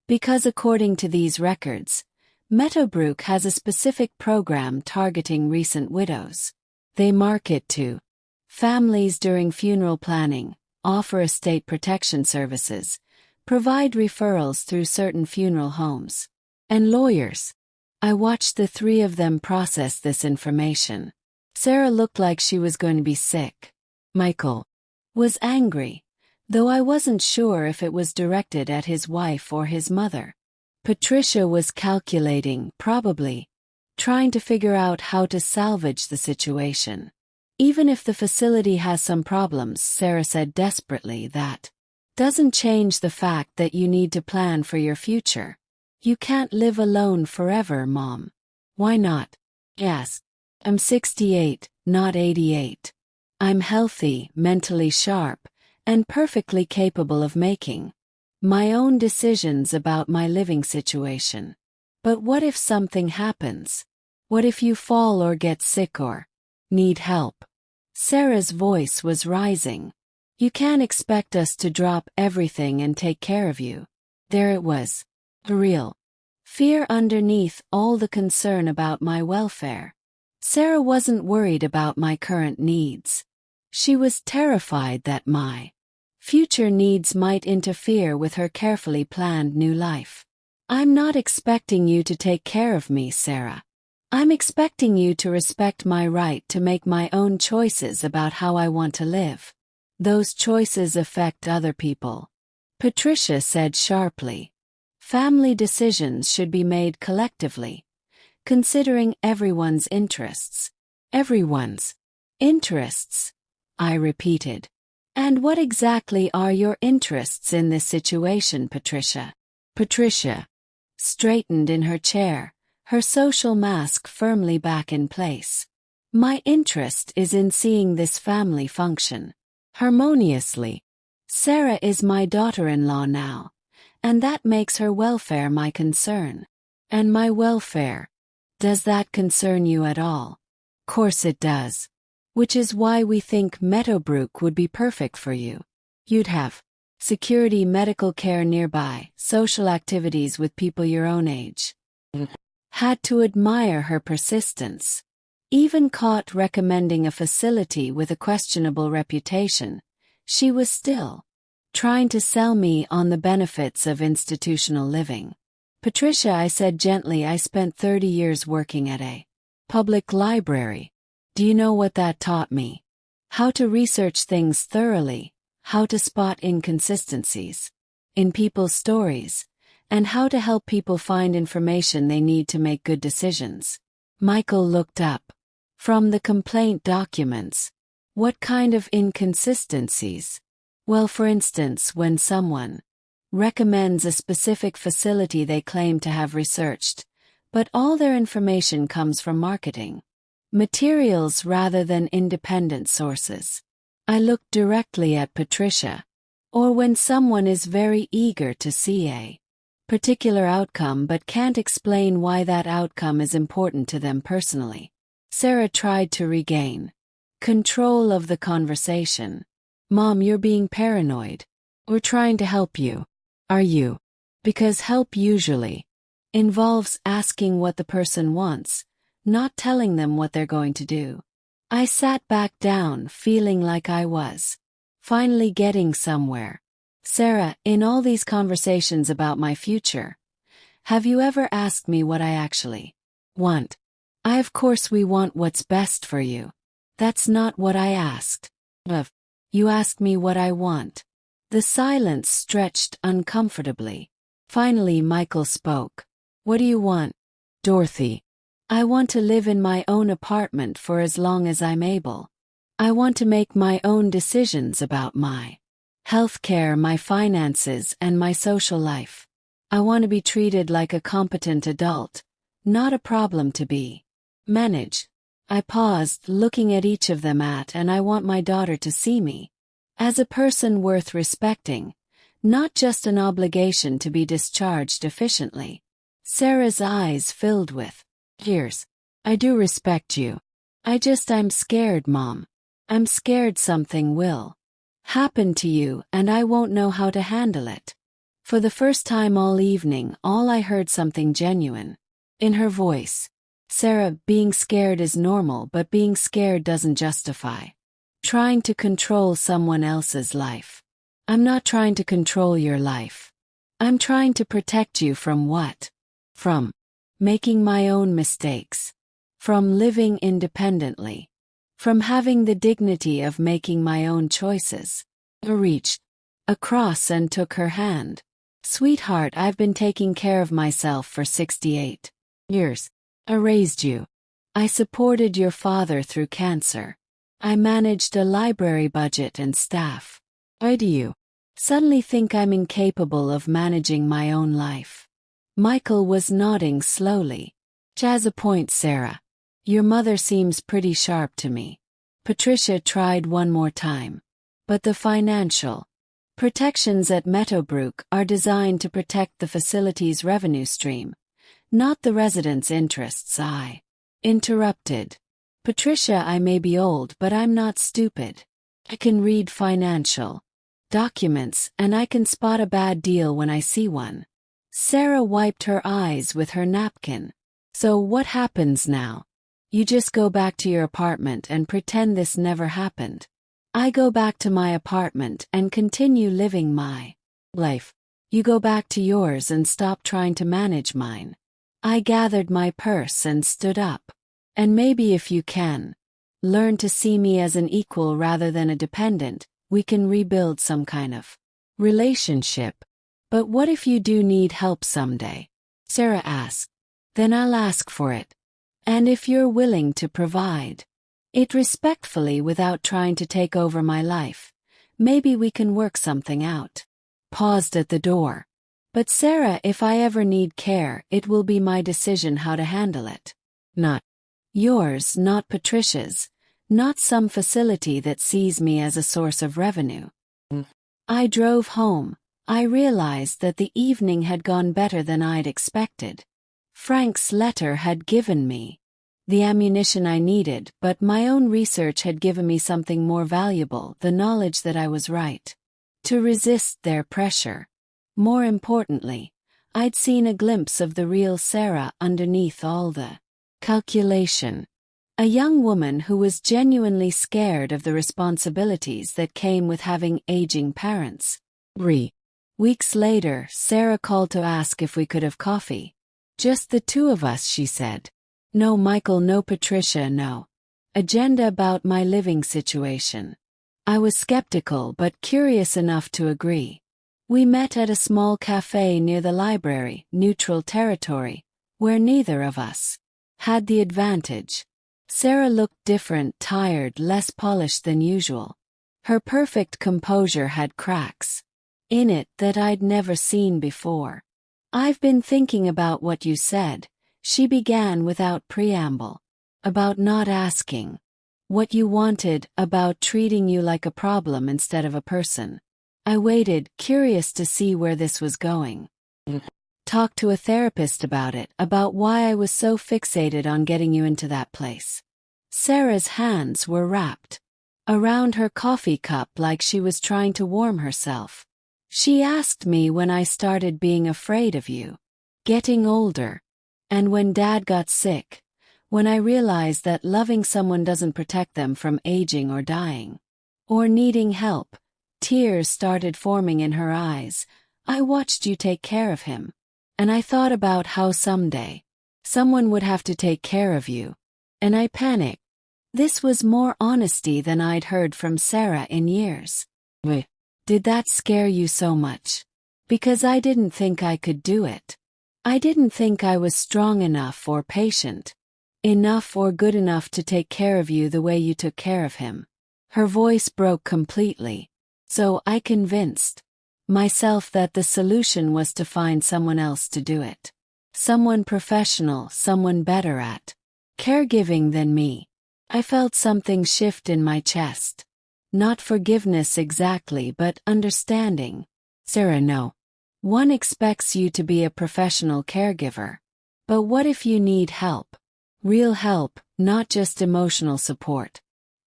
Because according to these records, Meadowbrook has a specific program targeting recent widows. They market to families during funeral planning, offer estate protection services, provide referrals through certain funeral homes, and lawyers. I watched the three of them process this information. Sarah looked like she was going to be sick. Michael was angry, though I wasn't sure if it was directed at his wife or his mother. Patricia was calculating, probably, trying to figure out how to salvage the situation. Even if the facility has some problems, Sarah said desperately, that doesn't change the fact that you need to plan for your future. You can't live alone forever, Mom. Why not? Yes. I'm 68, not 88. I'm healthy, mentally sharp, and perfectly capable of making my own decisions about my living situation. But what if something happens? What if you fall or get sick or need help? Sarah's voice was rising. You can't expect us to drop everything and take care of you. There it was. Real fear underneath all the concern about my welfare. Sarah wasn't worried about my current needs. She was terrified that my future needs might interfere with her carefully planned new life. I'm not expecting you to take care of me, Sarah. I'm expecting you to respect my right to make my own choices about how I want to live. Those choices affect other people, Patricia said sharply. Family decisions should be made collectively, considering everyone's interests. Everyone's interests, I repeated. And what exactly are your interests in this situation, Patricia? Patricia straightened in her chair, her social mask firmly back in place. My interest is in seeing this family function harmoniously. Sarah is my daughter-in-law now, and that makes her welfare my concern. And my welfare? Does that concern you at all? Course it does. Which is why we think Meadowbrook would be perfect for you. You'd have security, medical care nearby, social activities with people your own age. Had to admire her persistence. Even caught recommending a facility with a questionable reputation, she was still trying to sell me on the benefits of institutional living. Patricia, I said gently, I spent 30 years working at a public library. Do you know what that taught me? How to research things thoroughly, how to spot inconsistencies in people's stories, and how to help people find information they need to make good decisions. Michael looked up. From the complaint documents. What kind of inconsistencies? Well, for instance, when someone recommends a specific facility they claim to have researched, but all their information comes from marketing materials rather than independent sources. I looked directly at Patricia. Or when someone is very eager to see a particular outcome but can't explain why that outcome is important to them personally. Sarah tried to regain control of the conversation. Mom, you're being paranoid. We're trying to help you. Are you? Because help usually involves asking what the person wants, not telling them what they're going to do. I sat back down, feeling like I was finally getting somewhere. Sarah, in all these conversations about my future, have you ever asked me what I actually want? Of course we want what's best for you. That's not what I asked. You asked me what I want. The silence stretched uncomfortably. Finally Michael spoke. What do you want? Dorothy. I want to live in my own apartment for as long as I'm able. I want to make my own decisions about my healthcare, my finances, and my social life. I want to be treated like a competent adult, not a problem to be managed. I paused, looking at each of them and I want my daughter to see me as a person worth respecting, not just an obligation to be discharged efficiently. Sarah's eyes filled with tears. I do respect you. I'm scared, Mom. I'm scared something will happen to you and I won't know how to handle it. For the first time all evening, all I heard something genuine in her voice. Sarah, being scared is normal, but being scared doesn't justify trying to control someone else's life. I'm not trying to control your life. I'm trying to protect you from what? From making my own mistakes. From living independently. From having the dignity of making my own choices. I reached across and took her hand. Sweetheart, I've been taking care of myself for 68 years. I raised you. I supported your father through cancer. I managed a library budget and staff. Why do you suddenly think I'm incapable of managing my own life? Michael was nodding slowly. Has a point, Sarah. Your mother seems pretty sharp to me. Patricia tried one more time. But the financial protections at Meadowbrook are designed to protect the facility's revenue stream, not the residents' interests. I interrupted. Patricia, I may be old, but I'm not stupid. I can read financial documents, and I can spot a bad deal when I see one. Sarah wiped her eyes with her napkin. So what happens now? You just go back to your apartment and pretend this never happened. I go back to my apartment and continue living my life. You go back to yours and stop trying to manage mine. I gathered my purse and stood up. And maybe if you can learn to see me as an equal rather than a dependent, we can rebuild some kind of relationship. But what if you do need help someday? Sarah asked. Then I'll ask for it. And if you're willing to provide it respectfully without trying to take over my life, Maybe we can work something out. Paused at the door. But Sarah, if I ever need care, it will be my decision how to handle it. Not yours, not Patricia's, not some facility that sees me as a source of revenue. I drove home. I realized that the evening had gone better than I'd expected. Frank's letter had given me the ammunition I needed, but my own research had given me something more valuable, the knowledge that I was right to resist their pressure. More importantly, I'd seen a glimpse of the real Sarah underneath all the calculation. A young woman who was genuinely scared of the responsibilities that came with having aging parents. Weeks later, Sarah called to ask if we could have coffee. Just the two of us, she said. No Michael, no Patricia, no agenda about my living situation. I was skeptical but curious enough to agree. We met at a small cafe near the library, neutral territory, where neither of us had the advantage. Sarah looked different, tired, less polished than usual. Her perfect composure had cracks in it that I'd never seen before. I've been thinking about what you said, she began without preamble. About not asking what you wanted, about treating you like a problem instead of a person. I waited, curious to see where this was going. Talked to a therapist about it, about why I was so fixated on getting you into that place. Sarah's hands were wrapped around her coffee cup like she was trying to warm herself. She asked me when I started being afraid of you getting older, and when Dad got sick, when I realized that loving someone doesn't protect them from aging or dying, or needing help. Tears started forming in her eyes. I watched you take care of him, and I thought about how someday someone would have to take care of you, and I panicked. This was more honesty than I'd heard from Sarah in years. Did that scare you so much? Because I didn't think I could do it. I didn't think I was strong enough or patient enough or good enough to take care of you the way you took care of him. Her voice broke completely. So I convinced myself that the solution was to find someone else to do it. Someone professional, someone better at caregiving than me. I felt something shift in my chest. Not forgiveness exactly, but understanding. Sarah, no. One expects you to be a professional caregiver. But what if you need help? Real help, not just emotional support.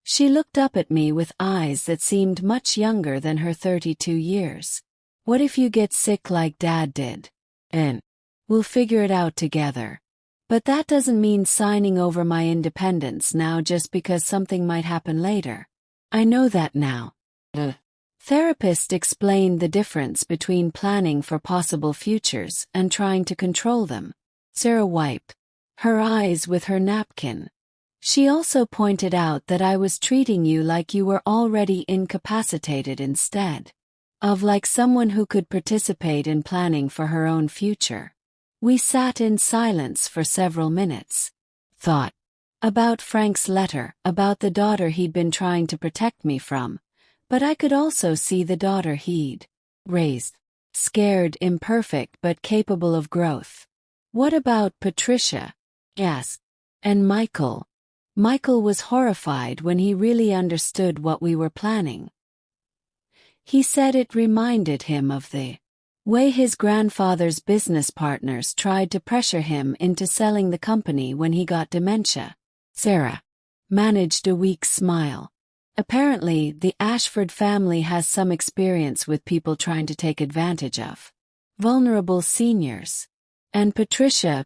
She looked up at me with eyes that seemed much younger than her 32 years. What if you get sick like Dad did? And we'll figure it out together. But that doesn't mean signing over my independence now just because something might happen later. I know that now. Therapist explained the difference between planning for possible futures and trying to control them. Sarah wiped her eyes with her napkin. She also pointed out that I was treating you like you were already incapacitated instead of like someone who could participate in planning for her own future. We sat in silence for several minutes. Thought about Frank's letter, about the daughter he'd been trying to protect me from, but I could also see the daughter he'd raised. Scared, imperfect, but capable of growth. What about Patricia? Yes. And Michael? Michael was horrified when he really understood what we were planning. He said it reminded him of the way his grandfather's business partners tried to pressure him into selling the company when he got dementia. Sarah managed a weak smile. Apparently, the Ashford family has some experience with people trying to take advantage of vulnerable seniors. And Patricia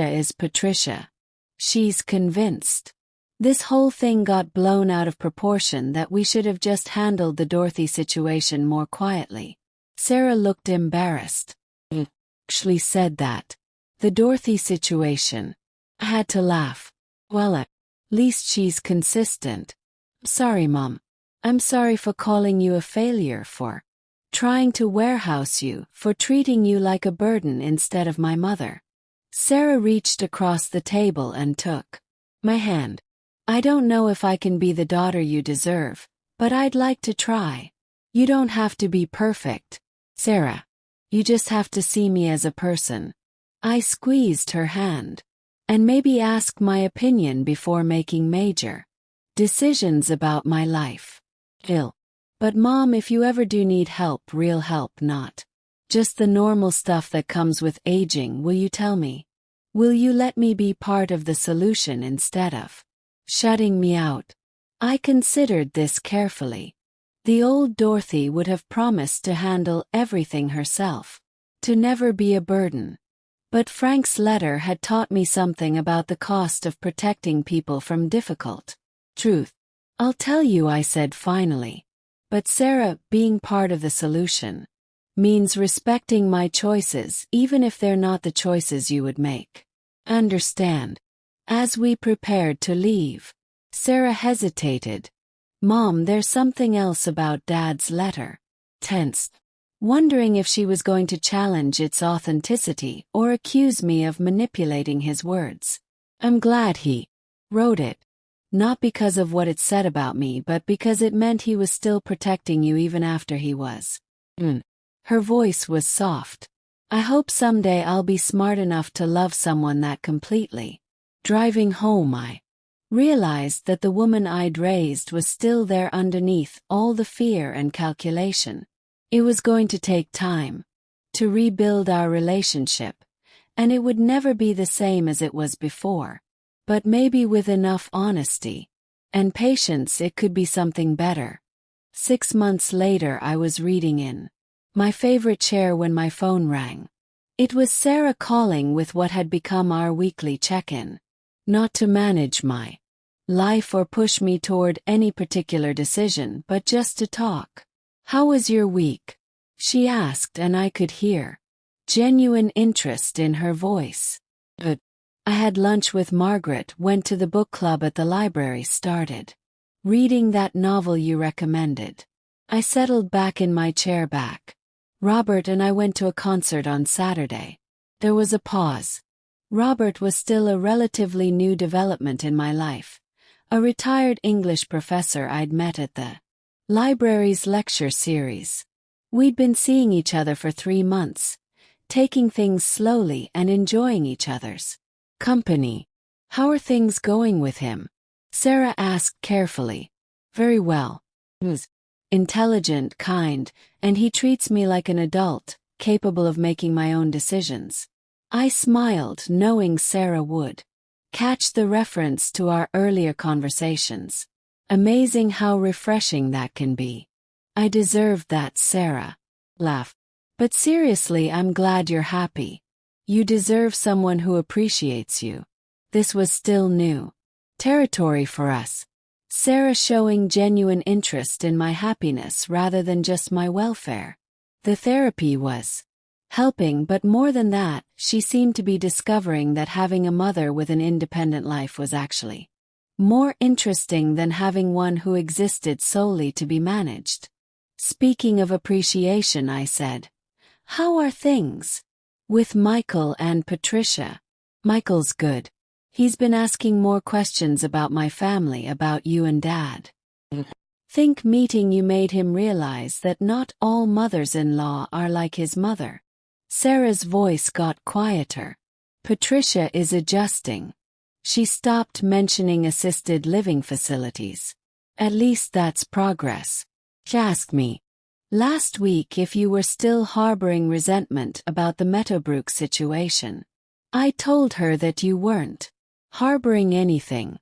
is Patricia. She's convinced this whole thing got blown out of proportion, that we should have just handled the Dorothy situation more quietly. Sarah looked embarrassed. Actually said that. The Dorothy situation. I had to laugh. Well, at least she's consistent. Sorry, Mom. I'm sorry for calling you a failure, for trying to warehouse you, for treating you like a burden instead of my mother. Sarah reached across the table and took my hand. I don't know if I can be the daughter you deserve, but I'd like to try. You don't have to be perfect, Sarah. You just have to see me as a person. I squeezed her hand. And maybe ask my opinion before making major decisions about my life. But Mom, if you ever do need help, real help, not just the normal stuff that comes with aging, will you tell me? Will you let me be part of the solution instead of shutting me out? I considered this carefully. The old Dorothy would have promised to handle everything herself, to never be a burden. But Frank's letter had taught me something about the cost of protecting people from difficult truth. I'll tell you, I said finally. But Sarah, being part of the solution means respecting my choices even if they're not the choices you would make. Understand? As we prepared to leave, Sarah hesitated. Mom, there's something else about Dad's letter. Tensed, wondering if she was going to challenge its authenticity or accuse me of manipulating his words. I'm glad he wrote it. Not because of what it said about me, but because it meant he was still protecting you even after he was. Her voice was soft. I hope someday I'll be smart enough to love someone that completely. Driving home, I realized that the woman I'd raised was still there underneath all the fear and calculation. It was going to take time to rebuild our relationship, and it would never be the same as it was before. But maybe with enough honesty and patience it could be something better. 6 months later I was reading in my favorite chair when my phone rang. It was Sarah calling with what had become our weekly check-in. Not to manage my life or push me toward any particular decision, but just to talk. How was your week? She asked, and I could hear genuine interest in her voice. I had lunch with Margaret, went to the book club at the library, started reading that novel you recommended. I settled back in my chair back. Robert and I went to a concert on Saturday. There was a pause. Robert was still a relatively new development in my life, a retired English professor I'd met at the library's lecture series. We'd been seeing each other for 3 months, taking things slowly and enjoying each other's company. How are things going with him? Sarah asked carefully. Very well. He's intelligent, kind, and he treats me like an adult, capable of making my own decisions. I smiled, knowing Sarah would catch the reference to our earlier conversations. Amazing how refreshing that can be. I deserved that, Sarah laughed. But seriously, I'm glad you're happy. You deserve someone who appreciates you. This was still new territory for us. Sarah showing genuine interest in my happiness rather than just my welfare. The therapy was helping, but more than that, she seemed to be discovering that having a mother with an independent life was actually more interesting than having one who existed solely to be managed. Speaking of appreciation, I said, how are things with Michael and Patricia? Michael's good. He's been asking more questions about my family, about you and Dad. Think meeting you made him realize that not all mothers-in-law are like his mother. Sarah's voice got quieter. Patricia is adjusting. She stopped mentioning assisted living facilities. At least that's progress. She asked me last week if you were still harboring resentment about the Meadowbrook situation. I told her that you weren't harboring anything.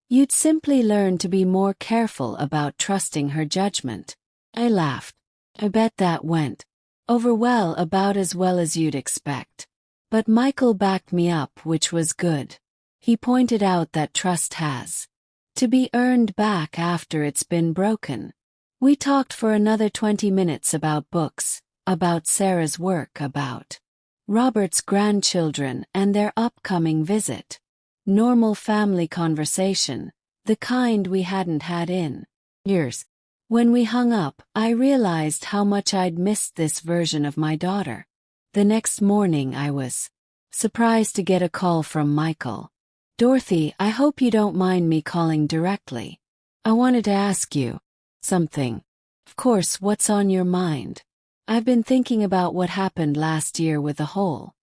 You'd simply learn to be more careful about trusting her judgment. I laughed. I bet that went over well, about as well as you'd expect. But Michael backed me up, which was good. He pointed out that trust has to be earned back after it's been broken. We talked for another 20 minutes about books, about Sarah's work, about Robert's grandchildren and their upcoming visit. Normal family conversation, the kind we hadn't had in years. When we hung up, I realized how much I'd missed this version of my daughter. The next morning I was surprised to get a call from Michael. Dorothy, I hope you don't mind me calling directly. I wanted to ask you something. Of course, what's on your mind? I've been thinking about what happened last year with the whole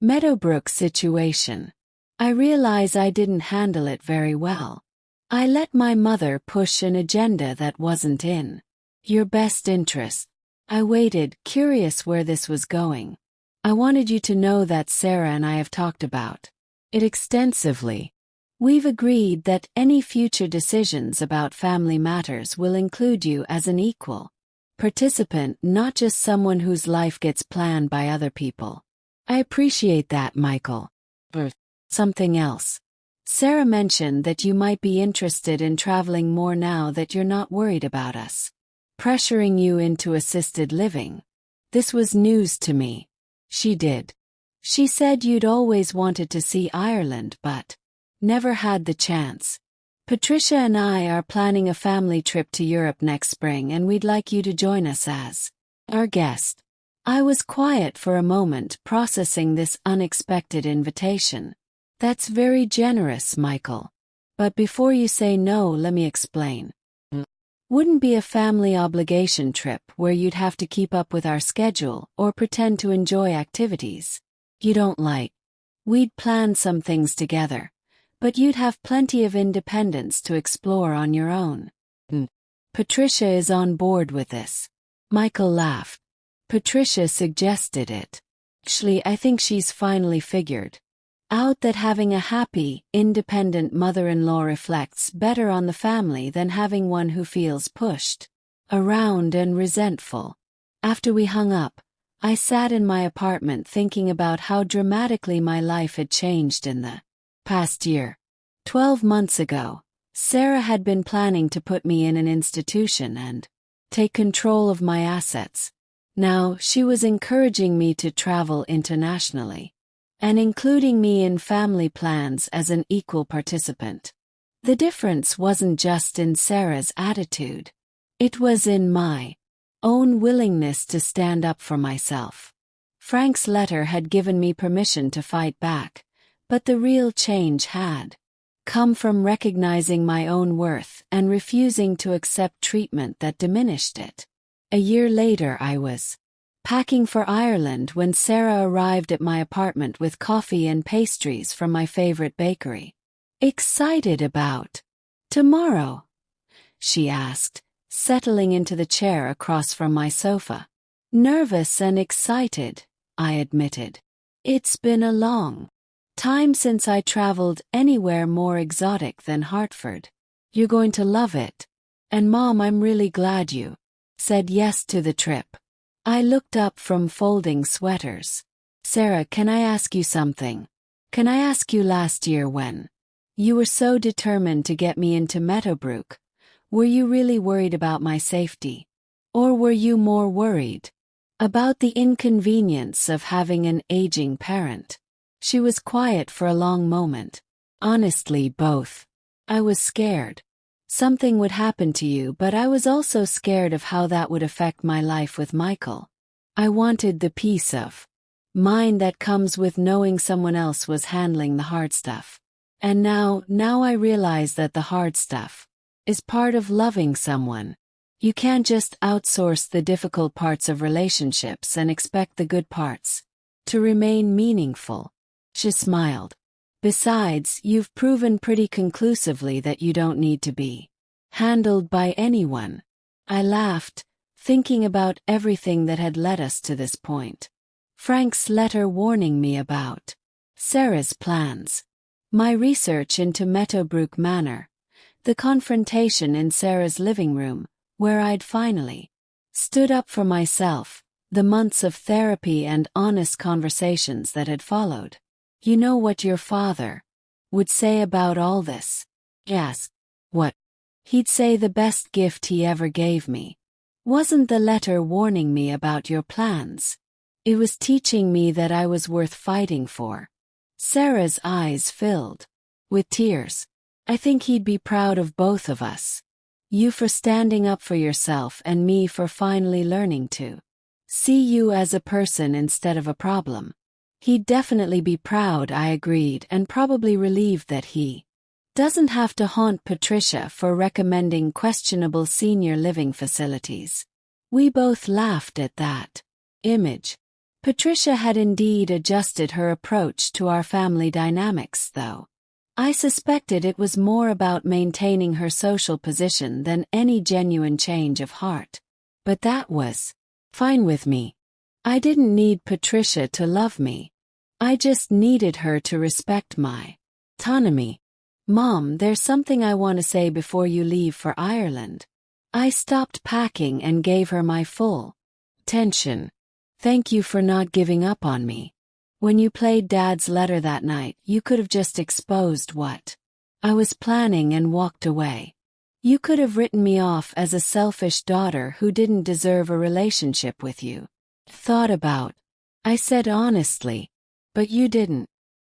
Meadowbrook situation. I realize I didn't handle it very well. I let my mother push an agenda that wasn't in your best interest. I waited, curious where this was going. I wanted you to know that Sarah and I have talked about it extensively. We've agreed that any future decisions about family matters will include you as an equal participant, not just someone whose life gets planned by other people. I appreciate that, Michael. Something else. Sarah mentioned that you might be interested in traveling more now that you're not worried about us pressuring you into assisted living. This was news to me. She did. She said you'd always wanted to see Ireland but never had the chance. Patricia and I are planning a family trip to Europe next spring and we'd like you to join us as our guest. I was quiet for a moment, processing this unexpected invitation. That's very generous, Michael. But before you say no, let me explain. Wouldn't be a family obligation trip where you'd have to keep up with our schedule or pretend to enjoy activities you don't like. We'd plan some things together, but you'd have plenty of independence to explore on your own. Patricia is on board with this. Michael laughed. Patricia suggested it. Actually, I think she's finally figured out that having a happy, independent mother-in-law reflects better on the family than having one who feels pushed around and resentful. After we hung up, I sat in my apartment thinking about how dramatically my life had changed in the past year. 12 months ago, Sarah had been planning to put me in an institution and take control of my assets. Now, she was encouraging me to travel internationally and including me in family plans as an equal participant. The difference wasn't just in Sarah's attitude. It was in my own willingness to stand up for myself. Frank's letter had given me permission to fight back, but the real change had come from recognizing my own worth and refusing to accept treatment that diminished it. A year later I was packing for Ireland when Sarah arrived at my apartment with coffee and pastries from my favorite bakery. "Excited about tomorrow?" she asked, settling into the chair across from my sofa. "Nervous and excited," I admitted. "It's been a long time since I traveled anywhere more exotic than Hartford. You're going to love it. And Mom, I'm really glad you said yes to the trip." I looked up from folding sweaters. "Sarah, can I ask you something? Can I ask you, last year when you were so determined to get me into Meadowbrook, were you really worried about my safety? Or were you more worried about the inconvenience of having an aging parent?" She was quiet for a long moment. "Honestly, both. I was scared something would happen to you, but I was also scared of how that would affect my life with Michael. I wanted the peace of mind that comes with knowing someone else was handling the hard stuff. And now I realize that the hard stuff is part of loving someone. You can't just outsource the difficult parts of relationships and expect the good parts to remain meaningful." She smiled. "Besides, you've proven pretty conclusively that you don't need to be handled by anyone." I laughed, thinking about everything that had led us to this point. Frank's letter warning me about Sarah's plans, my research into Meadowbrook Manor, the confrontation in Sarah's living room, where I'd finally stood up for myself, the months of therapy and honest conversations that had followed. "You know what your father would say about all this?" "Yes." "What?" "He'd say the best gift he ever gave me wasn't the letter warning me about your plans. It was teaching me that I was worth fighting for." Sarah's eyes filled with tears. "I think he'd be proud of both of us. You for standing up for yourself and me for finally learning to see you as a person instead of a problem." "He'd definitely be proud," I agreed, "and probably relieved that he doesn't have to haunt Patricia for recommending questionable senior living facilities." We both laughed at that image. Patricia had indeed adjusted her approach to our family dynamics, though. I suspected it was more about maintaining her social position than any genuine change of heart. But that was fine with me. I didn't need Patricia to love me. I just needed her to respect my autonomy. Mom, there's something I want to say before you leave for Ireland. I stopped packing and gave her my full attention. Thank you for not giving up on me. When you played Dad's letter that night, you could have just exposed what I was planning and walked away. You could have written me off as a selfish daughter who didn't deserve a relationship with you. Thought about, I said honestly, but you didn't.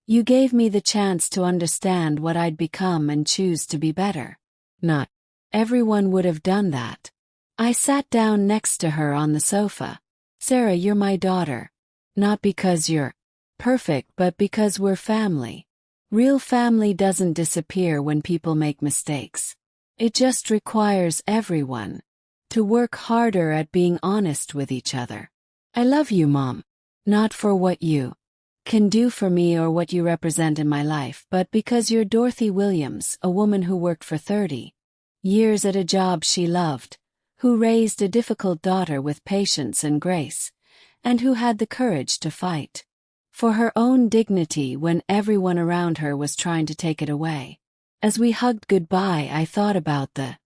You gave me the chance to understand what I'd become and choose to be better. Not everyone would have done that. I sat down next to her on the sofa. Sarah, you're my daughter. Not because you're perfect, but because we're family. Real family doesn't disappear when people make mistakes. It just requires everyone to work harder at being honest with each other. I love you, Mom. Not for what you can do for me or what you represent in my life, but because you're Dorothy Williams, a woman who worked for 30 years at a job she loved, who raised a difficult daughter with patience and grace, and who had the courage to fight for her own dignity when everyone around her was trying to take it away. As we hugged goodbye, I thought about the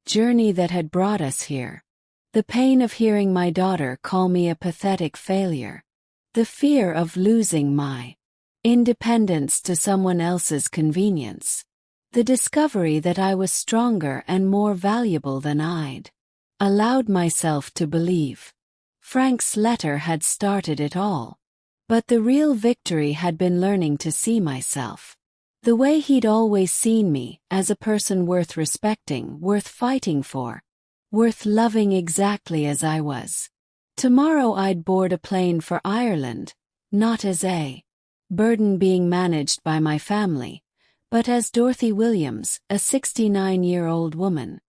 journey that had brought us here. The pain of hearing my daughter call me a pathetic failure. The fear of losing my independence to someone else's convenience. The discovery that I was stronger and more valuable than I'd allowed myself to believe. Frank's letter had started it all. But the real victory had been learning to see myself the way he'd always seen me, as a person worth respecting, worth fighting for, worth loving exactly as I was. Tomorrow I'd board a plane for Ireland, not as a burden being managed by my family, but as Dorothy Williams, a 69-year-old woman,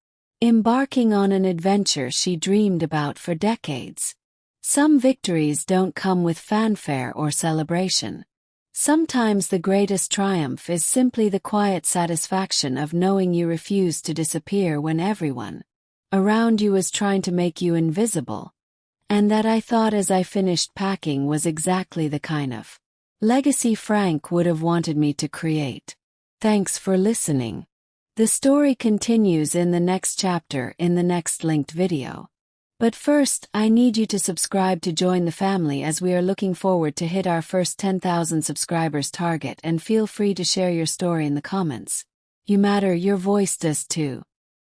embarking on an adventure she dreamed about for decades. Some victories don't come with fanfare or celebration. Sometimes the greatest triumph is simply the quiet satisfaction of knowing you refuse to disappear when everyone around you is trying to make you invisible. And that, I thought as I finished packing, was exactly the kind of legacy Frank would have wanted me to create. Thanks for listening. The story continues in the next chapter in the next linked video. But first, I need you to subscribe to join the family, as we are looking forward to hit our first 10,000 subscribers target, and feel free to share your story in the comments. You matter, your voice does too.